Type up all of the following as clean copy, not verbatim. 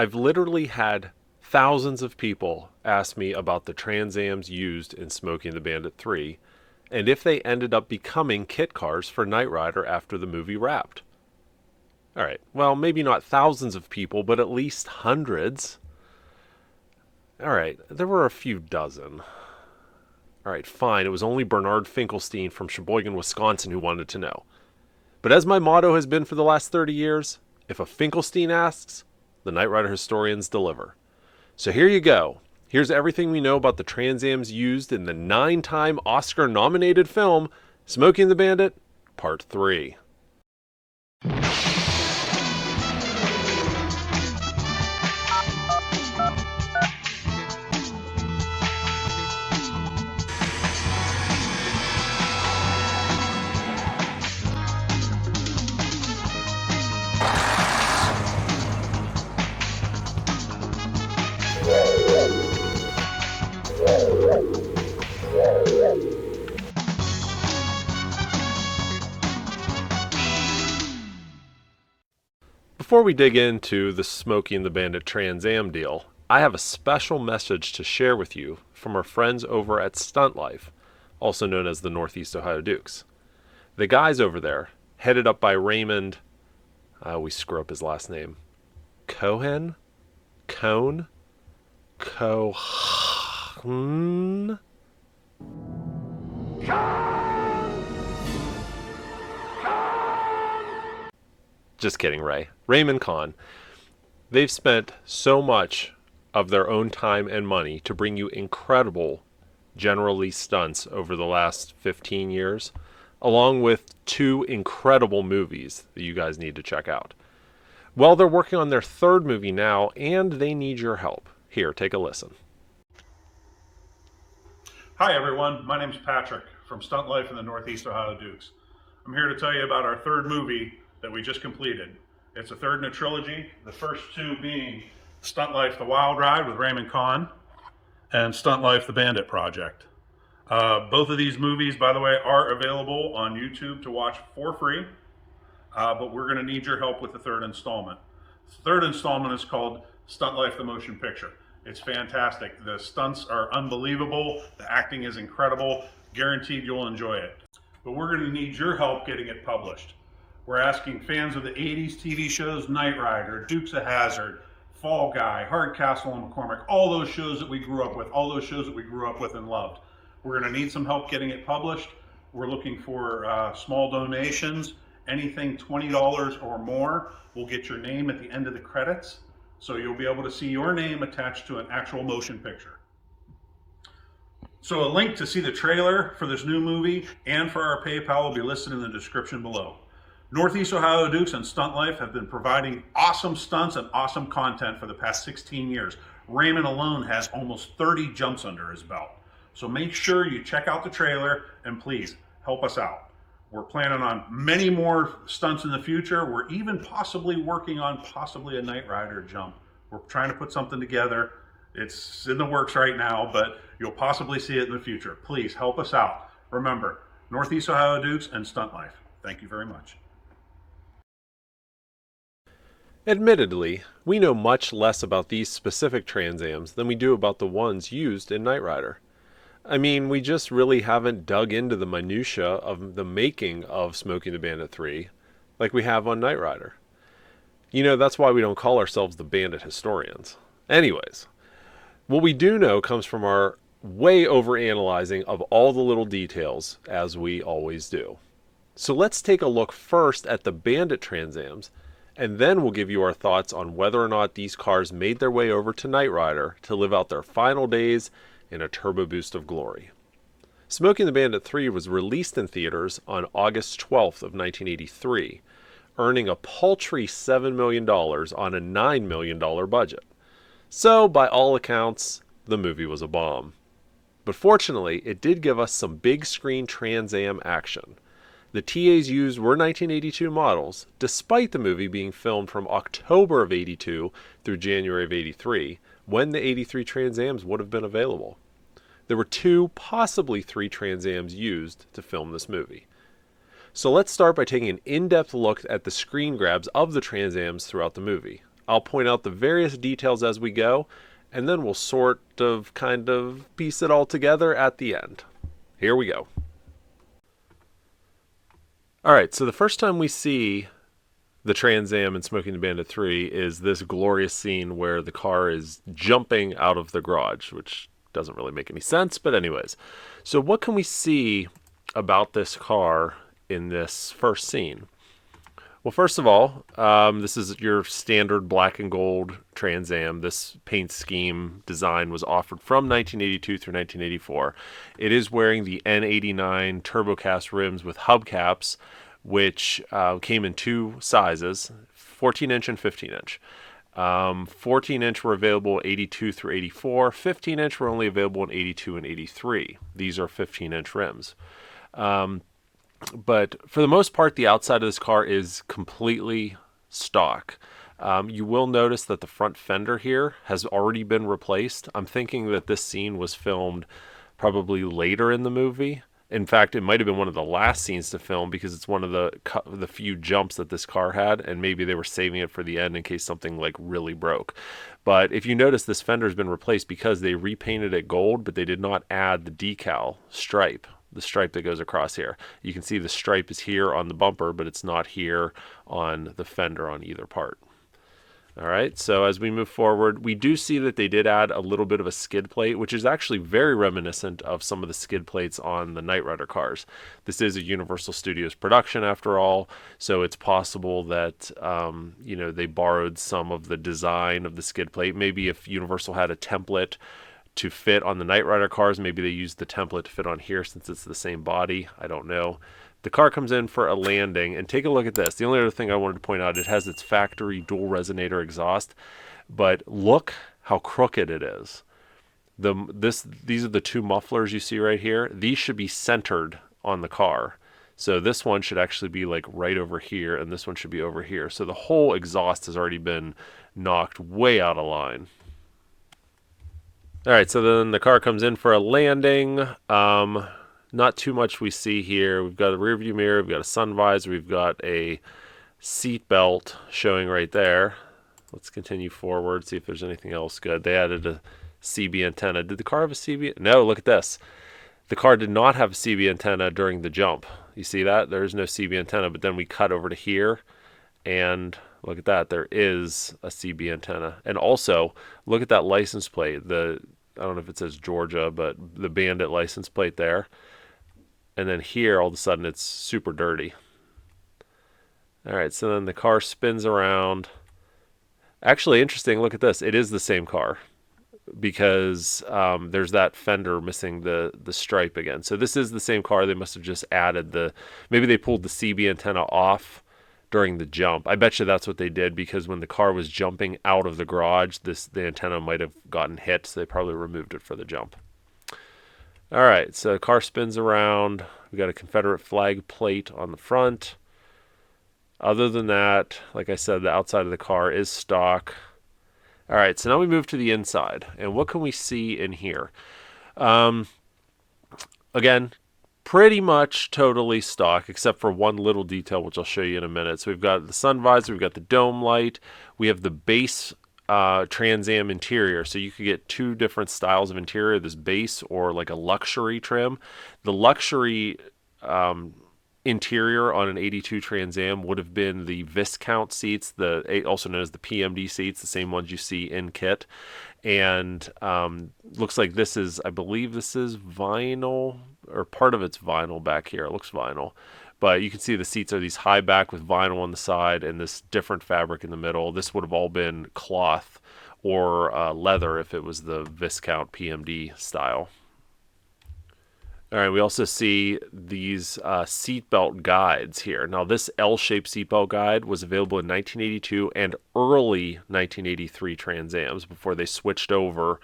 I've literally had thousands of people ask me about the Trans Ams used in Smokey and the Bandit 3, and if they ended up becoming kit cars for Knight Rider after the movie wrapped. Alright, well, maybe not thousands of people, but at least hundreds. Alright, there were a few dozen. Alright, fine, it was only Bernard Finkelstein from Sheboygan, Wisconsin who wanted to know. But as my motto has been for the last 30 years, if a Finkelstein asks, the Knight Rider historians deliver. So here you go. Here's everything we know about the Trans Ams used in the 9-time Oscar-nominated film Smokey and the Bandit, Part 3. Before we dig into the Smokey and the Bandit Trans Am deal, I have a special message to share with you from our friends over at Stunt Life, also known as the Northeast Ohio Dukes. The guys over there, headed up by Raymond, we screw up his last name, Cohen? Cohn? Cohn? Just kidding, Ray. Raymond Kahn. They've spent so much of their own time and money to bring you incredible General Lee stunts over the last 15 years, along with 2 incredible movies that you guys need to check out. Well, they're working on their 3rd movie now, and they need your help. Here, take a listen. Hi everyone, my name is Patrick from Stunt Life and the Northeast Ohio Dukes. I'm here to tell you about our 3rd movie that we just completed. It's a 3rd in a trilogy, the first 2 being Stunt Life The Wild Ride with Raymond Kahn and Stunt Life The Bandit Project. Both of these movies, by the way, are available on YouTube to watch for free, but we're gonna need your help with the 3rd installment. The 3rd installment is called Stunt Life The Motion Picture. It's fantastic. The stunts are unbelievable. The acting is incredible. Guaranteed you'll enjoy it. But we're gonna need your help getting it published. We're asking fans of the 80s TV shows, Knight Rider, Dukes of Hazzard, Fall Guy, Hardcastle and McCormick, all those shows that we grew up with, and loved. We're going to need some help getting it published. We're looking for small donations. Anything $20 or more will get your name at the end of the credits, so you'll be able to see your name attached to an actual motion picture. So a link to see the trailer for this new movie and for our PayPal will be listed in the description below. Northeast Ohio Dukes and Stunt Life have been providing awesome stunts and awesome content for the past 16 years. Raymond alone has almost 30 jumps under his belt. So make sure you check out the trailer and please help us out. We're planning on many more stunts in the future. We're even possibly working on a Knight Rider jump. We're trying to put something together. It's in the works right now, but you'll possibly see it in the future. Please help us out. Remember, Northeast Ohio Dukes and Stunt Life. Thank you very much. Admittedly, we know much less about these specific Trans Ams than we do about the ones used in Knight Rider. I mean, we just really haven't dug into the minutia of the making of Smokey and the Bandit 3 like we have on Knight Rider. You know, that's why we don't call ourselves the Bandit historians. Anyways, what we do know comes from our way overanalyzing of all the little details, as we always do. So let's take a look first at the Bandit Trans Ams, and then we'll give you our thoughts on whether or not these cars made their way over to Knight Rider to live out their final days in a turbo boost of glory. Smokey and the Bandit 3 was released in theaters on August 12th of 1983, earning a paltry $7 million on a $9 million budget. So, by all accounts, the movie was a bomb. But fortunately, it did give us some big screen Trans Am action. The TAs used were 1982 models, despite the movie being filmed from October of 82 through January of 83, when the 83 Trans Ams would have been available. There were 2, possibly 3 Trans Ams used to film this movie. So let's start by taking an in-depth look at the screen grabs of the Trans Ams throughout the movie. I'll point out the various details as we go, and then we'll kind of piece it all together at the end. Here we go. Alright, so the first time we see the Trans Am in Smoking the Bandit 3 is this glorious scene where the car is jumping out of the garage, which doesn't really make any sense, but anyways. So what can we see about this car in this first scene? Well, first of all, this is your standard black and gold Trans Am. This paint scheme design was offered from 1982 through 1984. It is wearing the N89 TurboCast rims with hubcaps, which came in two sizes, 14-inch and 15-inch. 14-inch were available 82 through 84. 15-inch were only available in 82 and 83. These are 15-inch rims. But for the most part, the outside of this car is completely stock. You will notice that the front fender here has already been replaced. I'm thinking that this scene was filmed probably later in the movie. In fact, it might have been one of the last scenes to film because it's one of the few jumps that this car had, and maybe they were saving it for the end in case something like really broke. But if you notice, this fender's been replaced because they repainted it gold, but they did not add the decal stripe. The stripe that goes across here. You can see the stripe is here on the bumper, but it's not here on the fender on either part. All right, so as we move forward, we do see that they did add a little bit of a skid plate, which is actually very reminiscent of some of the skid plates on the Knight Rider cars. This is a Universal Studios production after all, so it's possible that they borrowed some of the design of the skid plate. Maybe if Universal had a template to fit on the Knight Rider cars, maybe they used the template to fit on here since it's the same body. I don't know. The car comes in for a landing, and take a look at this. The only other thing I wanted to point out, it has its factory dual resonator exhaust, but look how crooked it is. These are the two mufflers you see right here. These should be centered on the car. So this one should actually be like right over here, and this one should be over here. So the whole exhaust has already been knocked way out of line. All right, so then the car comes in for a landing. Not too much we see here. We've got a rear view mirror, we've got a sun visor, we've got a seat belt showing right there. Let's continue forward, see if there's anything else good. They added a CB antenna. Did the car have a CB? No, look at this. The car did not have a CB antenna during the jump. You see that? There's no CB antenna, but then we cut over to here, and look at that. There is a CB antenna. And also, look at that license plate. I don't know if it says Georgia, but the Bandit license plate there. And then here, all of a sudden, it's super dirty. All right, so then the car spins around. Actually, interesting, look at this. It is the same car because there's that fender missing the stripe again. So this is the same car. They must have just added maybe they pulled the CB antenna off during the jump. I bet you that's what they did because when the car was jumping out of the garage, the antenna might have gotten hit, so they probably removed it for the jump. All right, so the car spins around. We got a Confederate flag plate on the front. Other than that, like I said, the outside of the car is stock. All right, so now we move to the inside. And what can we see in here? Again, pretty much totally stock, except for one little detail, which I'll show you in a minute. So we've got the sun visor, we've got the dome light, we have the base Trans Am interior. So you could get two different styles of interior, this base or like a luxury trim. The luxury interior on an 82 Trans Am would have been the Viscount seats, also known as the PMD seats, the same ones you see in KITT. And looks like I believe this is vinyl, or part of it's vinyl back here. It looks vinyl. But you can see the seats are these high back with vinyl on the side and this different fabric in the middle. This would have all been cloth or leather if it was the Viscount PMD style. All right, we also see these seatbelt guides here. Now, this L-shaped seatbelt guide was available in 1982 and early 1983 Trans Ams before they switched over.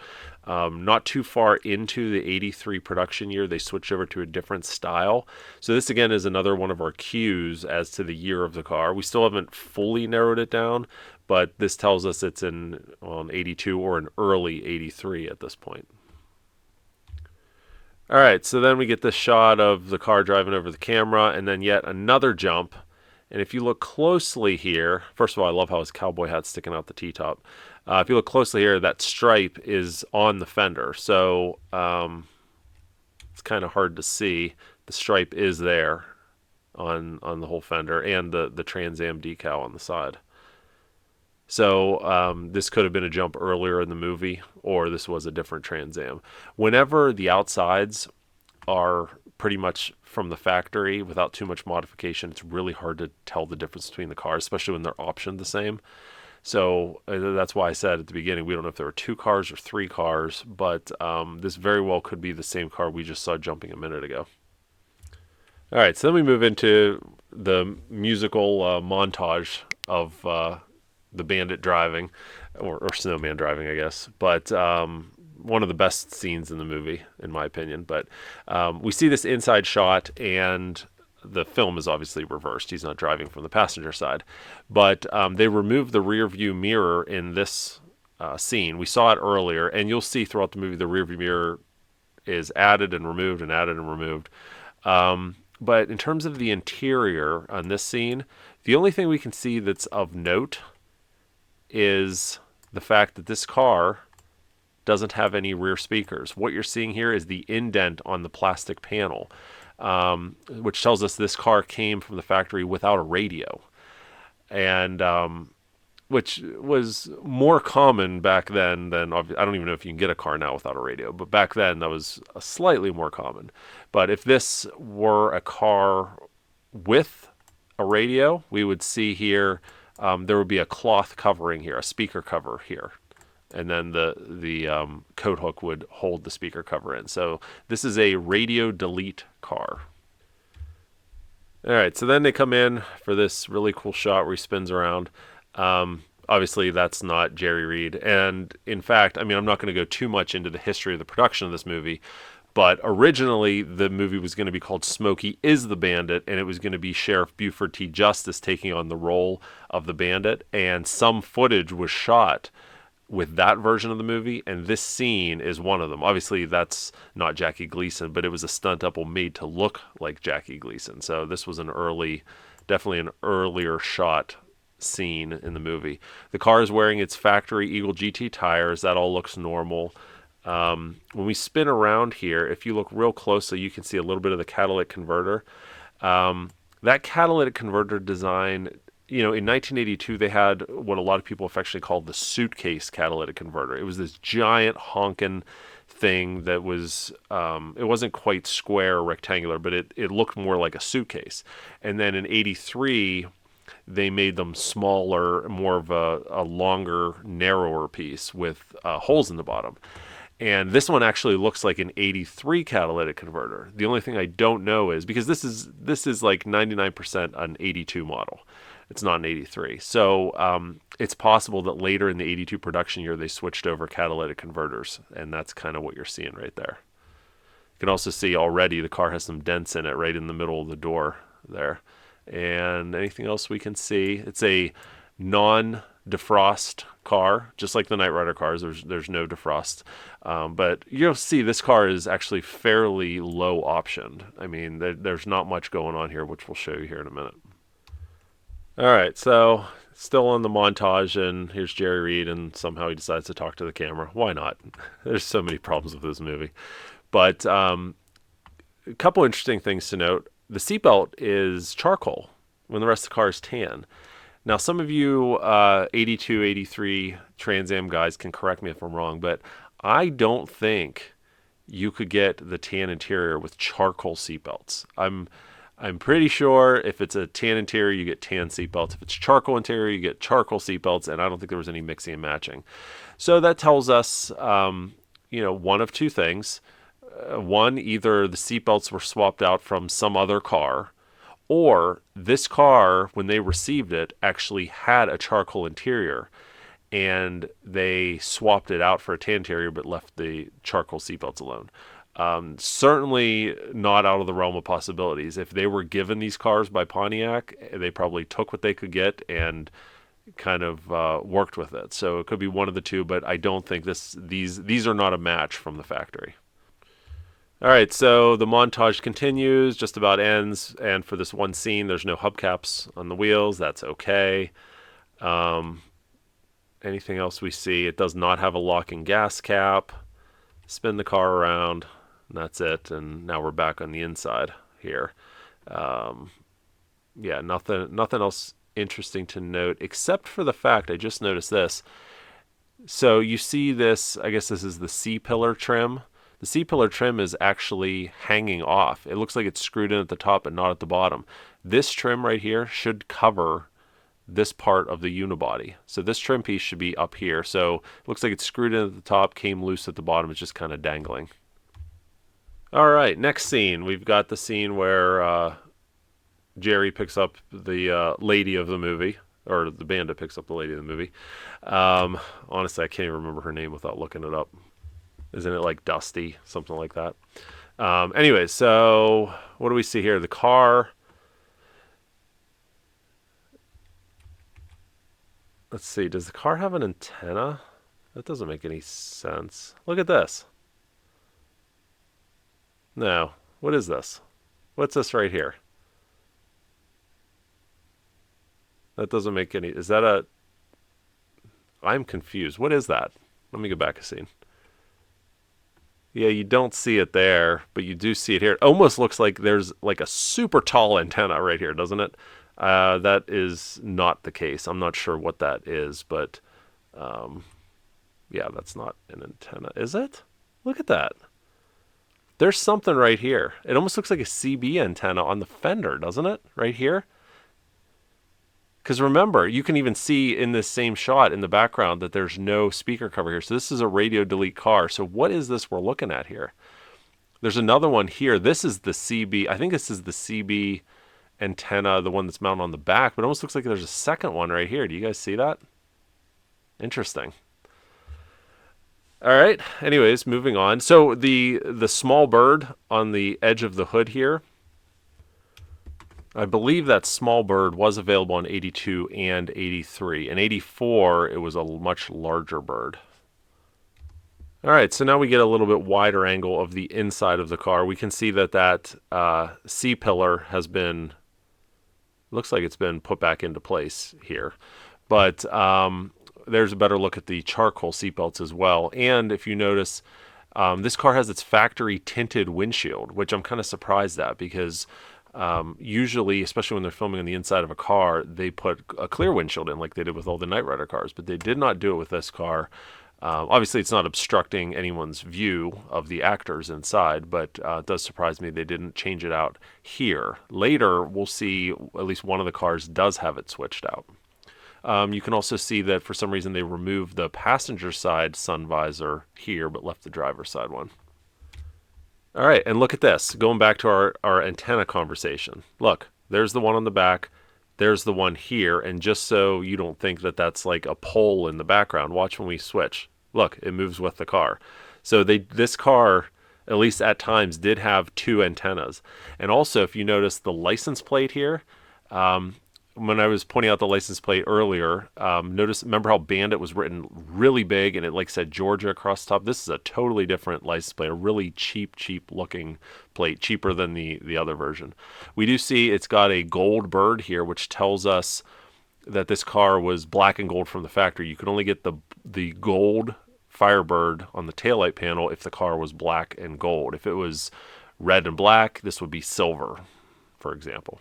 Not too far into the 83 production year, they switched over to a different style. So this, again, is another one of our cues as to the year of the car. We still haven't fully narrowed it down, but this tells us it's in 82 or an early 83 at this point. All right, so then we get this shot of the car driving over the camera, and then yet another jump, And if you look closely here, first of all, I love how his cowboy hat's sticking out the T-top. If you look closely here, that stripe is on the fender. So it's kind of hard to see. The stripe is there on the whole fender, and the Trans Am decal on the side. So this could have been a jump earlier in the movie, or this was a different Trans Am. Whenever the outsides are pretty much from the factory without too much modification, it's really hard to tell the difference between the cars, especially when they're optioned the same. So that's why I said at the beginning, we don't know if there were 2 cars or 3 cars, but this very well could be the same car we just saw jumping a minute ago. All right, so then we move into the musical montage of the Bandit driving, or Snowman driving, I guess. But one of the best scenes in the movie, in my opinion. But we see this inside shot, and the film is obviously reversed. He's not driving from the passenger side. But they removed the rear view mirror in this scene. We saw it earlier, and you'll see throughout the movie the rear view mirror is added and removed and added and removed. But in terms of the interior on this scene, the only thing we can see that's of note is the fact that this car doesn't have any rear speakers. What you're seeing here is the indent on the plastic panel, which tells us this car came from the factory without a radio. And which was more common back then than, I don't even know if you can get a car now without a radio, but back then that was slightly more common. But if this were a car with a radio, we would see here there would be a cloth covering here, a speaker cover here, and then the coat hook would hold the speaker cover in. So this is a radio delete car. All right, so then they come in for this really cool shot where he spins around. Obviously, that's not Jerry Reed. And in fact, I mean, I'm not going to go too much into the history of the production of this movie, but originally the movie was going to be called Smokey is the Bandit, and it was going to be Sheriff Buford T. Justice taking on the role of the Bandit. And some footage was shot with that version of the movie, and this scene is one of them. Obviously, that's not Jackie Gleason, but it was a stunt double made to look like Jackie Gleason. So this was definitely an earlier shot scene in the movie. The car is wearing its factory Eagle GT tires. That all looks normal. When we spin around here, if you look real closely, you can see a little bit of the catalytic converter. That catalytic converter design, in 1982, they had what a lot of people affectionately called the suitcase catalytic converter. It was this giant honking thing that was, it wasn't quite square or rectangular, but it looked more like a suitcase. And then in 83, they made them smaller, more of a longer, narrower piece with holes in the bottom. And this one actually looks like an 83 catalytic converter. The only thing I don't know is, because this is like 99% an 82 model. It's not an 83. So it's possible that later in the 82 production year, they switched over catalytic converters. And that's kind of what you're seeing right there. You can also see already the car has some dents in it right in the middle of the door there. And anything else we can see? It's a non-defrost car, just like the Knight Rider cars. There's no defrost. But you'll see this car is actually fairly low optioned. I mean, there's not much going on here, which we'll show you here in a minute. All right, so still on the montage, and here's Jerry Reed, and somehow he decides to talk to the camera. Why not? There's so many problems with this movie. But a couple interesting things to note. The seatbelt is charcoal when the rest of the car is tan. Now, some of you 82, 83 Trans Am guys can correct me if I'm wrong, but I don't think you could get the tan interior with charcoal seatbelts. I'm pretty sure if it's a tan interior, you get tan seatbelts. If it's charcoal interior, you get charcoal seatbelts, and I don't think there was any mixing and matching. So that tells us, one of two things. One, either the seatbelts were swapped out from some other car, or this car, when they received it, actually had a charcoal interior, and they swapped it out for a tan interior but left the charcoal seatbelts alone. Certainly not out of the realm of possibilities. If they were given these cars by Pontiac, they probably took what they could get and kind of worked with it. So it could be one of the two, but I don't think these are not a match from the factory. All right, so the montage continues, just about ends, and for this one scene, there's no hubcaps on the wheels. That's okay. Anything else we see? It does not have a locking gas cap. Spin the car around, and that's it. And now we're back on the inside here. Yeah, nothing else interesting to note, except for the fact I just noticed this. So you see this, I guess this is the C-pillar trim. The C-pillar trim is actually hanging off. It looks like it's screwed in at the top and not at the bottom. This trim right here should cover this part of the unibody. So this trim piece should be up here. So it looks like it's screwed in at the top, came loose at the bottom. It's just kind of dangling. All right, next scene. We've got the scene where Jerry picks up the lady of the movie, or the bandit picks up the lady of the movie. Honestly, I can't even remember her name without looking it up. Isn't it like Dusty? Something like that. Anyway, so what do we see here? The car. Let's see. Does the car have an antenna? That doesn't make any sense. Look at this. No. What is this? What's this right here? That doesn't make any... Is that a... I'm confused. What is that? Let me go back a scene. Yeah, you don't see it there, but you do see it here. It almost looks like there's like a super tall antenna right here, doesn't it? That is not the case. I'm not sure what that is, but yeah, that's not an antenna. Is it? Look at that. There's something right here. It almost looks like a CB antenna on the fender, doesn't it? Right here. Because remember, you can even see in this same shot in the background that there's no speaker cover here. So this is a radio delete car. So what is this we're looking at here? There's another one here. This is the CB. I think this is the CB antenna, the one that's mounted on the back. But it almost looks like there's a second one right here. Do you guys see that? Interesting. All right. Anyways, moving on. So the small bird on the edge of the hood here, I believe that small bird was available in 82 and 83. In 84, it was a much larger bird. All right, so now we get a little bit wider angle of the inside of the car. We can see that that C-pillar has been, looks like it's been put back into place here. But there's a better look at the charcoal seatbelts as well. And if you notice, this car has its factory tinted windshield, which I'm kind of surprised at because usually, especially when they're filming on the inside of a car, they put a clear windshield in like they did with all the Knight Rider cars, but they did not do it with this car. Obviously, it's not obstructing anyone's view of the actors inside, but it does surprise me they didn't change it out here. Later, we'll see at least one of the cars does have it switched out. You can also see that for some reason they removed the passenger side sun visor here, but left the driver's side one. All right, and look at this. Going back to our antenna conversation. Look, there's the one on the back. There's the one here. And just so you don't think that that's like a pole in the background, watch when we switch. Look, it moves with the car. So this car, at least at times, did have two antennas. And also, if you notice the license plate here, when I was pointing out the license plate earlier, remember how Bandit was written really big and it like said Georgia across the top? This is a totally different license plate, a really cheap looking plate, cheaper than the other version. We do see it's got a gold bird here, which tells us that this car was black and gold from the factory. You could only get the gold Firebird on the taillight panel if the car was black and gold. If it was red and black, this would be silver, for example.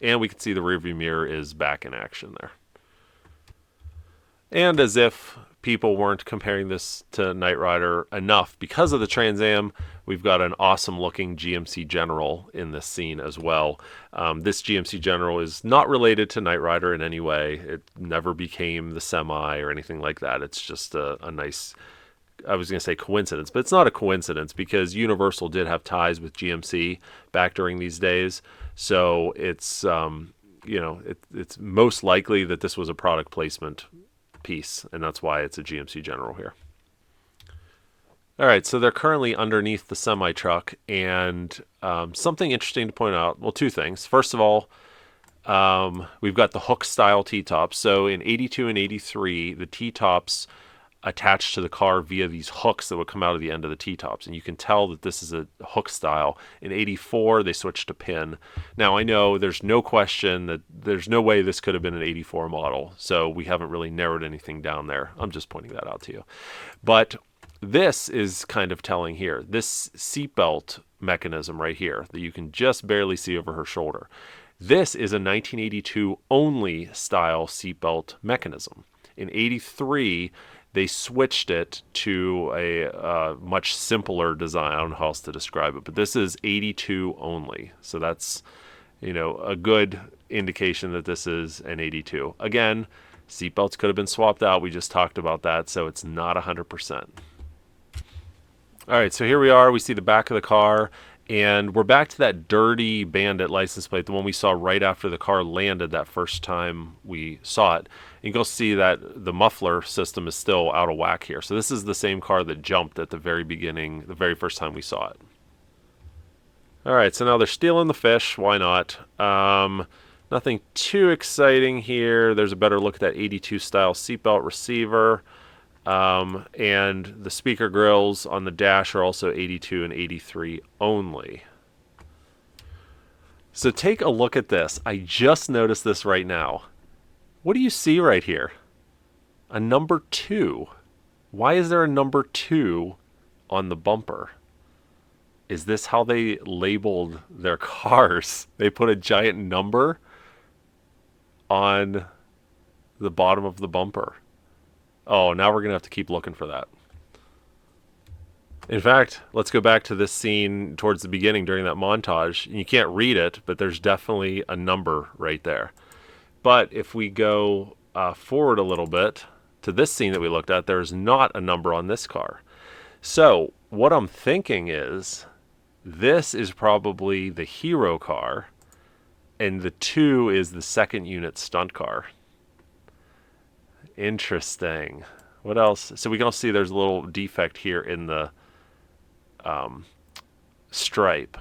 And we can see the rearview mirror is back in action there. And as if people weren't comparing this to Knight Rider enough, because of the Trans Am, we've got an awesome looking GMC General in this scene as well. This GMC General is not related to Knight Rider in any way. It never became the Semi or anything like that. It's just a nice, I was going to say coincidence, but it's not a coincidence because Universal did have ties with GMC back during these days. So it's, it's most likely that this was a product placement piece, and that's why it's a GMC General here. All right, so they're currently underneath the semi-truck, and something interesting to point out, well, two things. First of all, we've got the hook-style T-tops. So in 82 and 83, the T-tops attached to the car via these hooks that would come out of the end of the T-tops. And you can tell that this is a hook style. In 84, they switched to pin. Now, I know there's no question that there's no way this could have been an 84 model, so we haven't really narrowed anything down there. I'm just pointing that out to you. But this is kind of telling here. This seatbelt mechanism right here that you can just barely see over her shoulder. This is a 1982 only style seatbelt mechanism. In 83, they switched it to a much simpler design. I don't know how else to describe it, but this is 82 only. So that's, a good indication that this is an 82. Again, seatbelts could have been swapped out. We just talked about that, so it's not 100%. All right, so here we are. We see the back of the car, and we're back to that dirty Bandit license plate, the one we saw right after the car landed that first time we saw it. You can go see that the muffler system is still out of whack here. So this is the same car that jumped at the very beginning, the very first time we saw it. All right, so now they're stealing the fish. Why not? Nothing too exciting here. There's a better look at that 82 style seatbelt receiver. And the speaker grills on the dash are also 82 and 83 only. So take a look at this. I just noticed this right now. What do you see right here? A number 2. Why is there a number 2 on the bumper? Is this how they labeled their cars? They put a giant number on the bottom of the bumper. Oh, now we're going to have to keep looking for that. In fact, let's go back to this scene towards the beginning during that montage. You can't read it, but there's definitely a number right there. But if we go forward a little bit to this scene that we looked at, there's not a number on this car. So what I'm thinking is this is probably the hero car, and the 2 is the second unit stunt car. Interesting. What else? So we can also see there's a little defect here in the stripe.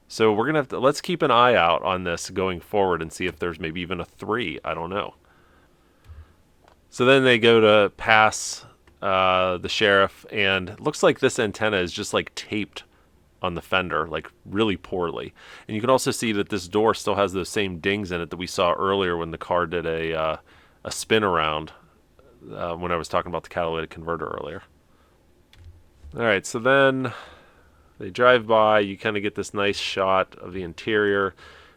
So we're going to have to, let's keep an eye out on this going forward and see if there's maybe even a 3. I don't know. So then they go to pass the sheriff, and it looks like this antenna is just like taped on the fender, like really poorly. And you can also see that this door still has those same dings in it that we saw earlier when the car did a spin around when I was talking about the catalytic converter earlier. All right, so then they drive by. You kind of get this nice shot of the interior.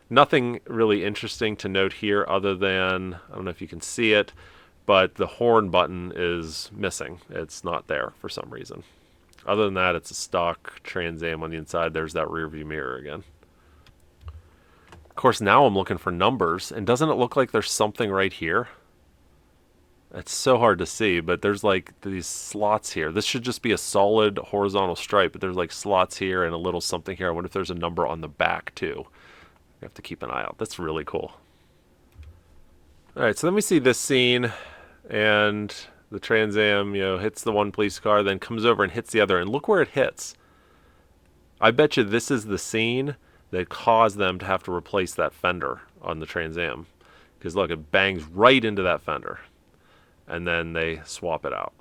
Nothing really interesting to note here other than, I don't know if you can see it, but the horn button is missing. It's not there for some reason. Other than that, it's a stock Trans Am on the inside. There's that rear view mirror again. Of course, now I'm looking for numbers, and doesn't it look like there's something right here? It's so hard to see, but there's like these slots here. This should just be a solid horizontal stripe, but there's like slots here and a little something here. I wonder if there's a number on the back too. You have to keep an eye out. That's really cool. All right, so then we see this scene, and the Trans Am, hits the one police car, then comes over and hits the other, and look where it hits. I bet you this is the scene that caused them to have to replace that fender on the Trans Am. Because look, it bangs right into that fender. And then they swap it out.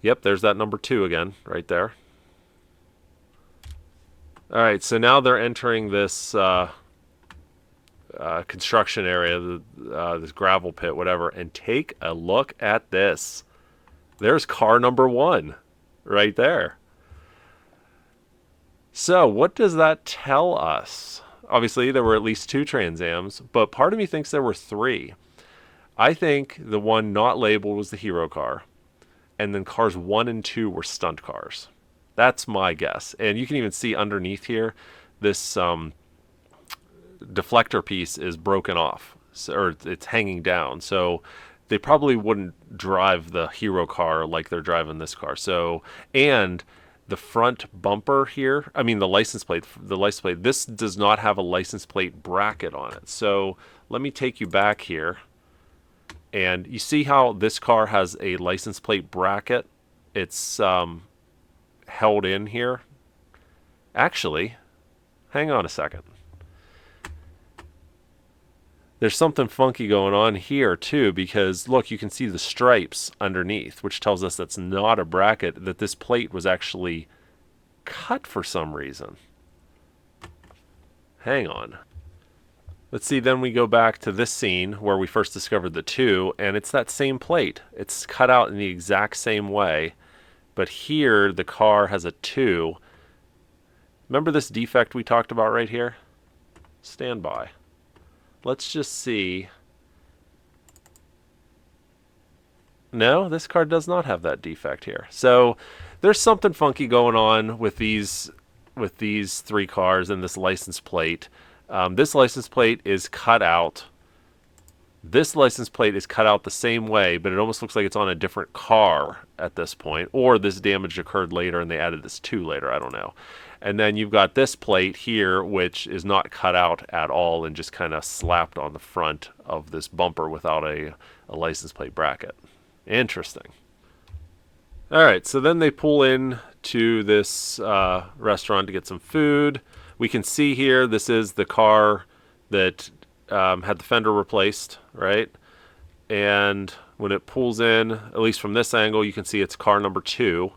Yep, there's that number 2 again, right there. All right, so now they're entering this construction area, this gravel pit, whatever, and take a look at this. There's car number 1 right there. So what does that tell us? Obviously, there were at least 2 Trans Ams, but part of me thinks there were 3. I think the one not labeled was the hero car, and then cars 1 and 2 were stunt cars. That's my guess. And you can even see underneath here, this deflector piece is broken off, or it's hanging down. So they probably wouldn't drive the hero car like they're driving this car. So, and the front bumper here, I mean the license plate, this does not have a license plate bracket on it. So let me take you back here. And you see how this car has a license plate bracket? It's held in here. Actually, hang on a second. there's something funky going on here too, because look, you can see the stripes underneath, which tells us that's not a bracket, that this plate was actually cut for some reason. Hang on. Let's see, then we go back to this scene where we first discovered the 2, and it's that same plate. It's cut out in the exact same way, but here the car has a 2. Remember this defect we talked about right here? Stand by. Let's just see. No, this car does not have that defect here. So there's something funky going on with these 3 cars and this license plate. This license plate is cut out. This license plate is cut out the same way, but it almost looks like it's on a different car at this point. Or this damage occurred later and they added this 2 later. I don't know. And then you've got this plate here, which is not cut out at all and just kind of slapped on the front of this bumper without a license plate bracket. Interesting. All right, so then they pull in to this restaurant to get some food. We can see here this is the car that had the fender replaced, right? And when it pulls in, at least from this angle, you can see it's car number 2.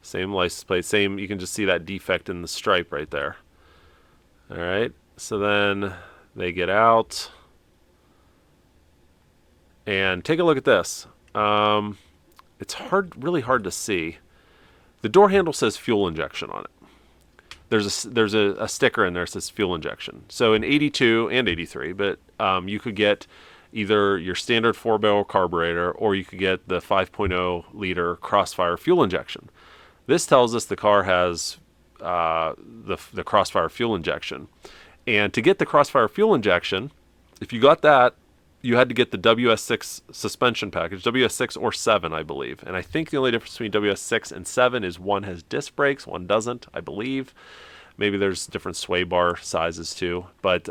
Same license plate, same, you can just see that defect in the stripe right there. All right, so then they get out. And take a look at this. It's really hard to see. The door handle says fuel injection on it. There's a sticker in there that says fuel injection. So in 82 and 83, but you could get either your standard 4-barrel carburetor or you could get the 5.0 liter Crossfire fuel injection. This tells us the car has the Crossfire fuel injection. And to get the Crossfire fuel injection, if you got that, you had to get the WS6 suspension package, WS6 or 7, I believe. And I think the only difference between WS6 and 7 is one has disc brakes, one doesn't, I believe. Maybe there's different sway bar sizes too. But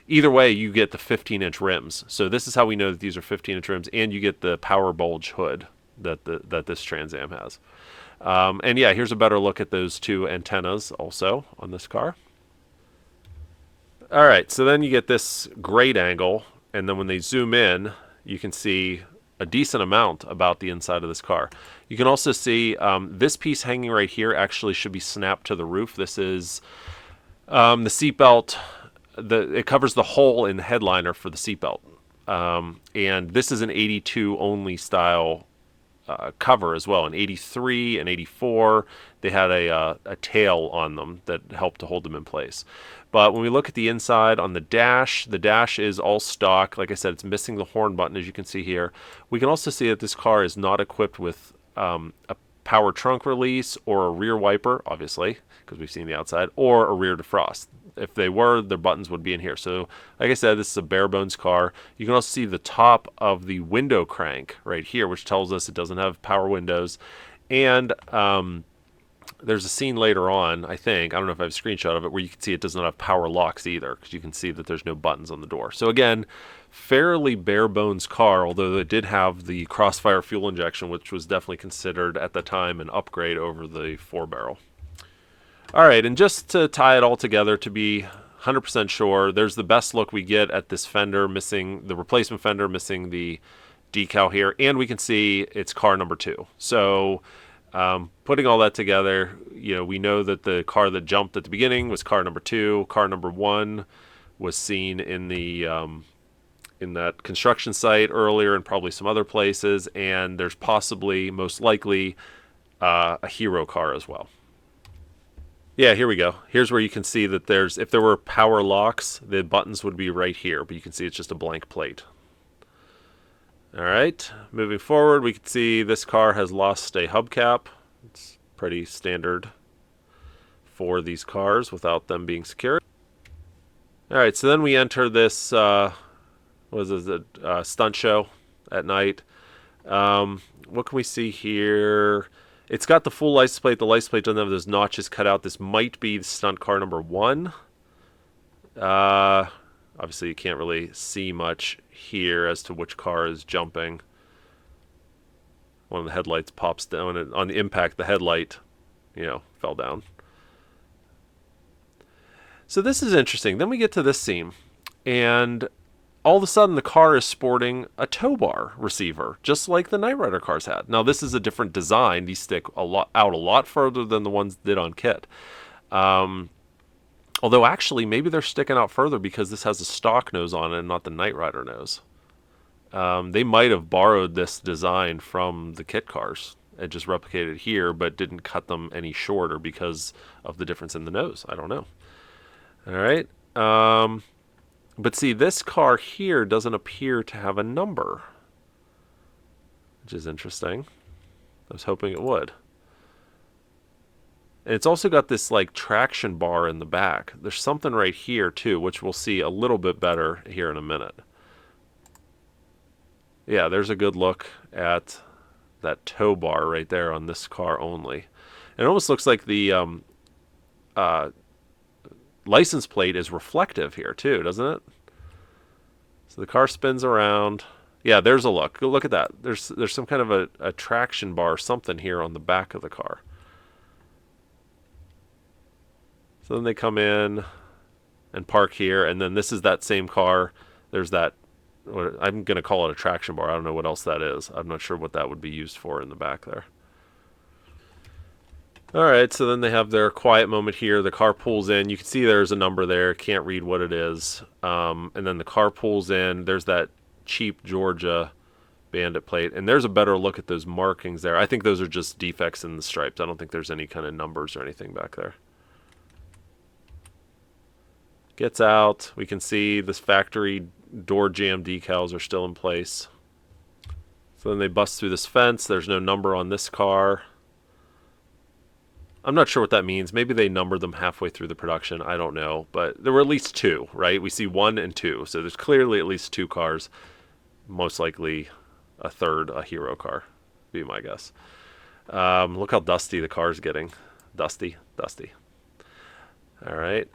either way, you get the 15-inch rims. So this is how we know that these are 15-inch rims, and you get the power bulge hood that this Trans Am has. And yeah, here's a better look at those 2 antennas also on this car. All right, so then you get this great angle. And then when they zoom in, you can see a decent amount about the inside of this car. You can also see this piece hanging right here actually should be snapped to the roof. This is the seatbelt. It covers the hole in the headliner for the seatbelt. And this is an 82 only style cover as well. In 83 and 84, they had a tail on them that helped to hold them in place. But when we look at the inside on the dash is all stock. Like I said, it's missing the horn button, as you can see here. We can also see that this car is not equipped with a power trunk release or a rear wiper, obviously, because we've seen the outside, or a rear defrost. If they were, their buttons would be in here. So, like I said, this is a bare bones car. You can also see the top of the window crank right here, which tells us it doesn't have power windows. And there's a scene later on, I think, I don't know if I have a screenshot of it, where you can see it does not have power locks either, because you can see that there's no buttons on the door. So again, fairly bare bones car, although it did have the Crossfire fuel injection, which was definitely considered at the time an upgrade over the 4-barrel. All right, and just to tie it all together to be 100% sure, there's the best look we get at this fender, missing the replacement fender, missing the decal here, and we can see it's car number 2. So putting all that together, we know that the car that jumped at the beginning was car number 2. Car number 1 was seen in the in that construction site earlier and probably some other places, and there's possibly, most likely, a hero car as well. Yeah, here we go. Here's where you can see that if there were power locks, the buttons would be right here, but you can see it's just a blank plate. All right, moving forward, we can see this car has lost a hubcap. It's pretty standard for these cars without them being secured. All right, so then we enter this, stunt show at night. What can we see here? It's got the full license plate. The license plate doesn't have those notches cut out. This might be stunt car number 1. Obviously, you can't really see much here as to which car is jumping. One of the headlights pops down, and on the impact, the headlight, fell down. So this is interesting. Then we get to this scene, and all of a sudden the car is sporting a tow bar receiver, just like the Knight Rider cars had. Now this is a different design. These stick a lot further than the ones did on KITT. Although actually maybe they're sticking out further because this has a stock nose on it and not the Knight Rider nose. They might have borrowed this design from the KITT cars and just replicated it here, but didn't cut them any shorter because of the difference in the nose. I don't know. All right. But see, this car here doesn't appear to have a number, which is interesting. I was hoping it would. And it's also got this like traction bar in the back. There's something right here too, which we'll see a little bit better here in a minute. Yeah, there's a good look at that tow bar right there on this car only. And it almost looks like the license plate is reflective here too, doesn't it? So the car spins around. Yeah, there's a look. Look at that. There's some kind of a traction bar or something here on the back of the car. So then they come in and park here, and then this is that same car. There's that, I'm going to call it a traction bar. I don't know what else that is. I'm not sure what that would be used for in the back there. All right, so then they have their quiet moment here. The car pulls in. You can see there's a number there. Can't read what it is. And then the car pulls in. There's that cheap Georgia Bandit plate. And there's a better look at those markings there. I think those are just defects in the stripes. I don't think there's any kind of numbers or anything back there. Gets out. We can see this factory door jamb decals are still in place. So then they bust through this fence. There's no number on this car. I'm not sure what that means. Maybe they numbered them halfway through the production. I don't know. But there were at least two, right? We see 1 and 2. So there's clearly at least 2 cars. Most likely a third, a hero car, be my guess. Look how dusty the car's getting. Dusty. All right.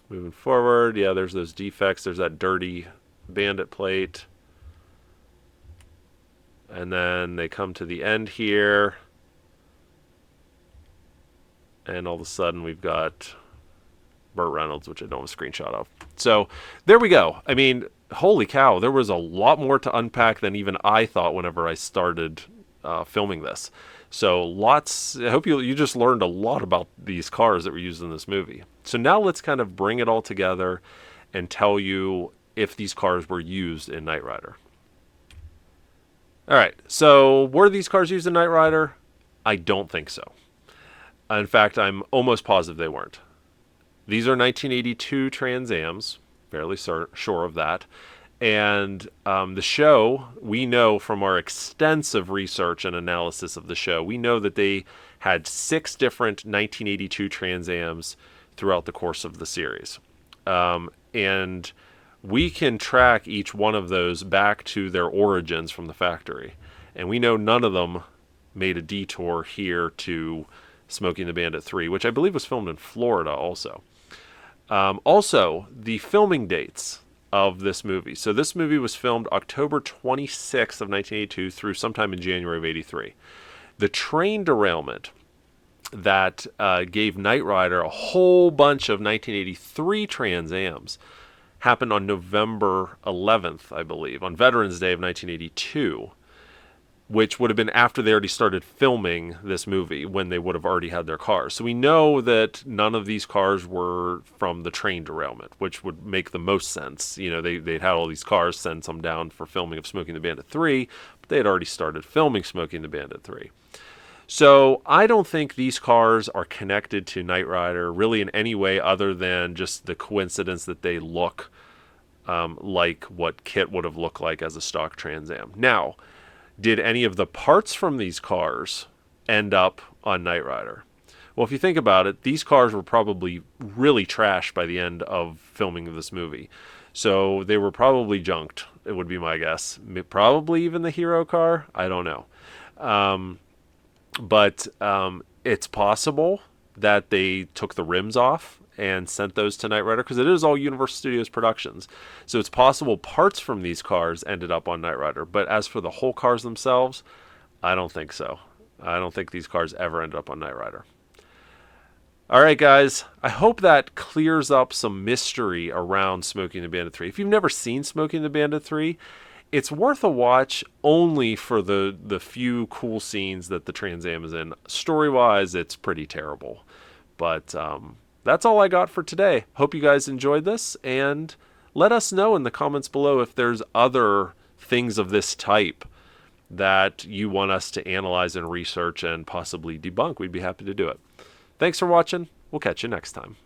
Moving forward, yeah, there's those defects. There's that dirty Bandit plate. And then they come to the end here. And all of a sudden we've got Burt Reynolds, which I don't have a screenshot of. So there we go. I mean, holy cow, there was a lot more to unpack than even I thought whenever I started filming this. So lots, I hope you just learned a lot about these cars that were used in this movie. So now let's kind of bring it all together and tell you if these cars were used in Knight Rider. All right, so were these cars used in Knight Rider? I don't think so. In fact, I'm almost positive they weren't. These are 1982 Trans Ams, fairly sure of that. And the show, we know from our extensive research and analysis of the show, we know that they had 6 different 1982 Trans Ams throughout the course of the series. And we can track each one of those back to their origins from the factory. And we know none of them made a detour here to Smokey and the Bandit 3, which I believe was filmed in Florida also. Also, the filming dates of this movie. So this movie was filmed October 26th of 1982 through sometime in January of 83. The train derailment that gave Knight Rider a whole bunch of 1983 Trans Ams happened on November 11th, I believe, on Veterans Day of 1982, which would have been after they already started filming this movie, when they would have already had their cars. So we know that none of these cars were from the train derailment, which would make the most sense. You know, they'd had all these cars, send some down for filming of Smokey and the Bandit 3, but they had already started filming Smokey and the Bandit 3. So I don't think these cars are connected to Knight Rider really in any way other than just the coincidence that they look like what KITT would have looked like as a stock Trans Am. Now, did any of the parts from these cars end up on Knight Rider? Well, if you think about it, these cars were probably really trashed by the end of filming of this movie. So they were probably junked, it would be my guess. Probably even the hero car. I don't know. But it's possible that they took the rims off and sent those to Knight Rider, because it is all Universal Studios productions. So it's possible parts from these cars ended up on Knight Rider. But as for the whole cars themselves, I don't think so. I don't think these cars ever ended up on Knight Rider. All right, guys. I hope that clears up some mystery around Smokey and the Bandit 3. If you've never seen Smokey and the Bandit 3, it's worth a watch only for the few cool scenes that the Trans Am is in. Story-wise, it's pretty terrible. But that's all I got for today. Hope you guys enjoyed this, and let us know in the comments below if there's other things of this type that you want us to analyze and research and possibly debunk. We'd be happy to do it. Thanks for watching. We'll catch you next time.